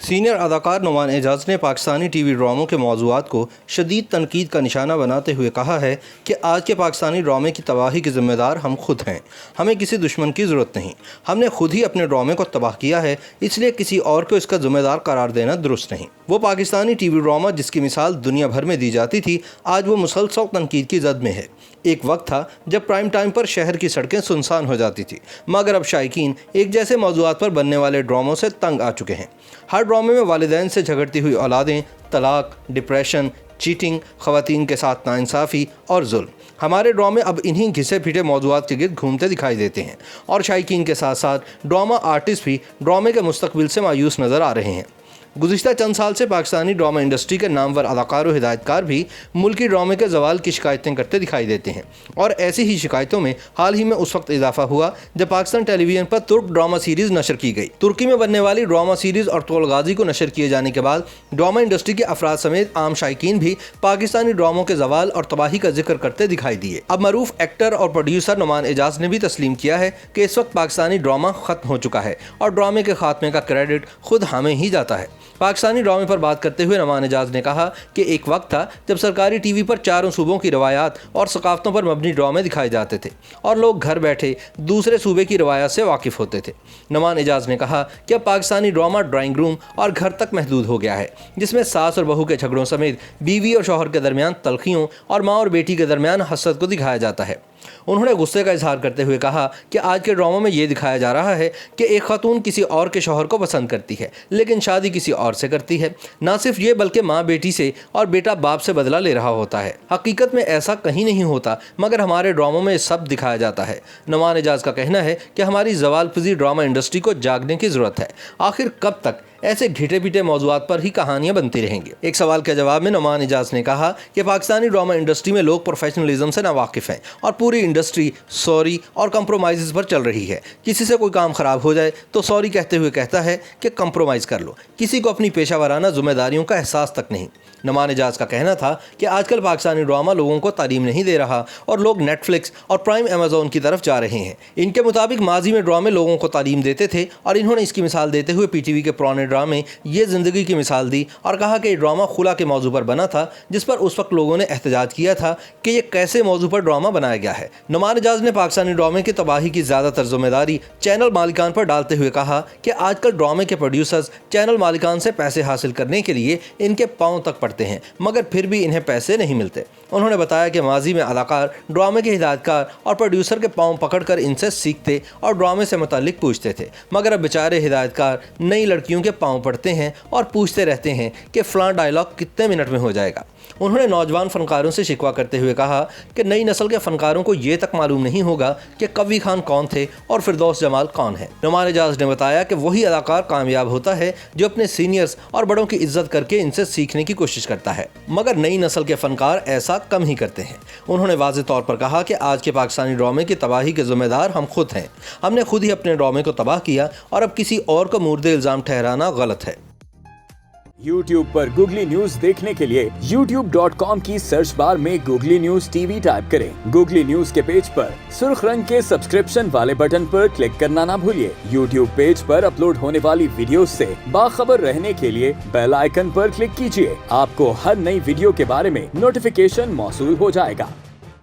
Senior अदाकार नुमान एजाज ने Pakistani TV ड्रामों के मौज़ूआत को शदीद तनकीद का निशाना बनाते हुए कहा है कि आज के पाकिस्तानी ड्रामे की तबाही के ज़िम्मेदार हम खुद हैं। हमें किसी दुश्मन की ज़रूरत नहीं, हमने खुद ही अपने ड्रामे को तबाह किया है, इसलिए किसी और को इसका ज़िम्मेदार करार देना दुरुस्त नहीं। वो पाकिस्तानी टीवी ड्रामा जिसकी मिसाल दुनिया भर में दी जाती थी, आज वो मुसलसल तनकीद की जद में है। एक वक्त था जब प्राइम टाइम पर शहर की सड़कें सुनसान हो जाती थी, मगर अब शायकीन एक जैसे मौज़ूआत पर बनने वाले ड्रामों से तंग आ चुके हैं। हर ड्रामे में वालिदैन से झगड़ती हुई औलादें, तलाक, डिप्रेशन, चीटिंग, ख़वातीन के साथ नाइंसाफ़ी और जुल्म। हमारे ड्रामे अब इन्हीं घिसे पिटे मौज़ूआत के गिर्द घूमते दिखाई देते हैं और शायकीन के साथ साथ ड्रामा आर्टिस्ट भी ड्रामे के मुस्तकबिल से मायूस नज़र आ रहे हैं। गुज़िश्ता चंद साल से पाकिस्तानी ड्रामा इंडस्ट्री के नामवर अदाकार और हिदायतकार भी मुल्की ड्रामे के ज़वाल की शिकायतें करते दिखाई देते हैं और ऐसी ही शिकायतों में हाल ही में उस वक्त इजाफा हुआ जब पाकिस्तान टेलीविज़न पर तुर्क ड्रामा सीरीज़ नशर की गई। तुर्की में बनने वाली ड्रामा सीरीज़ अर्तुगरुल गाज़ी को नशर किए जाने के बाद ड्रामा इंडस्ट्री के अफराद समेत आम शायकीन भी पाकिस्तानी ड्रामों के ज़वाल और तबाही का जिक्र करते दिखाई दिए। अब मरूफ एक्टर और प्रोड्यूसर नुमान एजाज ने भी तस्लीम किया है कि इस वक्त पाकिस्तानी ड्रामा ख़त्म हो चुका है और ड्रामे के खात्मे का क्रेडिट खुद हमें ही जाता है। पाकिस्तानी ड्रामे पर बात करते हुए नुमान एजाज ने कहा कि एक वक्त था जब सरकारी टीवी पर चारों सूबों की रवायात और सकाफ़तों पर मबनी ड्रामे दिखाए जाते थे और लोग घर बैठे दूसरे सूबे की रवायात से वाकिफ़ होते थे। नुमान एजाज ने कहा कि अब पाकिस्तानी ड्रामा ड्राइंग रूम और घर तक महदूद हो गया है, जिसमें सास और बहू के झगड़ों समेत बीवी और शौहर के दरमियान तलखियों और माँ और बेटी के दरमियान हसद को दिखाया जाता है। उन्होंने गुस्से का इजहार करते हुए कहा कि आज के ड्रामों में ये दिखाया जा रहा है कि एक खातून किसी और के शौहर को पसंद करती है लेकिन शादी किसी और से करती है। ना सिर्फ ये बल्कि माँ बेटी से और बेटा बाप से बदला ले रहा होता है। हकीकत में ऐसा कहीं नहीं होता, मगर हमारे ड्रामों में सब दिखाया जाता है। नुमान एजाज का कहना है कि हमारी ज़वाल पज़ीर ड्रामा इंडस्ट्री को जागने की ज़रूरत है। आखिर कब तक ऐसे घिटे पिटे मौज़ूआत पर ही कहानियां बनती रहेंगी। एक सवाल के जवाब में नुमान एजाज ने कहा कि पाकिस्तानी ड्रामा इंडस्ट्री में लोग प्रोफेशनलिज्म से नावाकिफ़ हैं और पूरी इंडस्ट्री सॉरी और कंप्रोमाइज़ पर चल रही है। किसी से कोई काम ख़राब हो जाए तो सॉरी कहते हुए कहता है कि कंप्रोमाइज़ कर लो। किसी को अपनी पेशा वराना ज़िम्मेदारियों का एहसास तक नहीं। नुमान एजाज का कहना था कि आजकल पाकिस्तानी ड्रामा लोगों को तालीम नहीं दे रहा और लोग नेटफ्लिक्स और प्राइम अमेज़ॉन की तरफ जा रहे हैं। इनके मुताबिक माजी में ड्रामे लोगों को तालीम देते थे और इन्होंने इसकी मिसाल देते हुए पीटीवी के पुराने ड्रामे ये ज़िंदगी की मिसाल दी और कहा कि ये ड्रामा खुला के मौजू पर बना था, जिस पर उस वक्त लोगों ने एहतजाज किया था कि ये कैसे मौजू पर ड्रामा बनाया गया है। नुमान एजाज ने पाकिस्तानी ड्रामे की तबाही की ज़्यादातर जिम्मेदारी चैनल मालिकान पर डालते हुए कहा कि आजकल ड्रामे के प्रोड्यूसर्स चैनल मालिकान से पैसे हासिल करने के लिए इनके पाँव तक पड़ते हैं, मगर फिर भी इन्हें पैसे नहीं मिलते। उन्होंने बताया कि माजी में अदाकार ड्रामे के हिदायतकार और प्रोड्यूसर के पाँव पकड़कर इनसे सीखते और ड्रामे से मुताल्लिक पूछते थे, मगर अब बेचारे हिदायतकार नई लड़कियों के पाँव पड़ते हैं और पूछते रहते हैं कि फ़लाँ डायलॉग कितने मिनट में हो जाएगा। उन्होंने नौजवान फ़नकारों से शिकवा करते हुए कहा कि नई नस्ल के फ़नकारों को ये तक मालूम नहीं होगा कि कवी खान कौन थे और फिरदौस जमाल कौन है। नुमान एजाज ने बताया कि वही अदाकार कामयाब होता है जो अपने सीनियर्स और बड़ों की इज्जत करके इनसे सीखने की कोशिश करता है, मगर नई नस्ल के फ़नकार ऐसा कम ही करते हैं। उन्होंने वाज़ेह तौर पर कहा कि आज के पाकिस्तानी ड्रामे की तबाही के ज़िम्मेदार हम खुद हैं। हमने खुद ही अपने ड्रामे को तबाह किया और अब किसी और को मुर्दे इल्ज़ाम ठहराना गलत है। YouTube पर गूगली न्यूज देखने के लिए youtube.com की सर्च बार में गूगली न्यूज टीवी टाइप करें। गूगली न्यूज के पेज पर सुर्ख रंग के सब्सक्रिप्शन वाले बटन पर क्लिक करना ना भूलिए। YouTube पेज पर अपलोड होने वाली वीडियोस से बाखबर रहने के लिए बेल आइकन पर क्लिक कीजिए। आपको हर नई वीडियो के बारे में नोटिफिकेशन मौसूल हो जाएगा।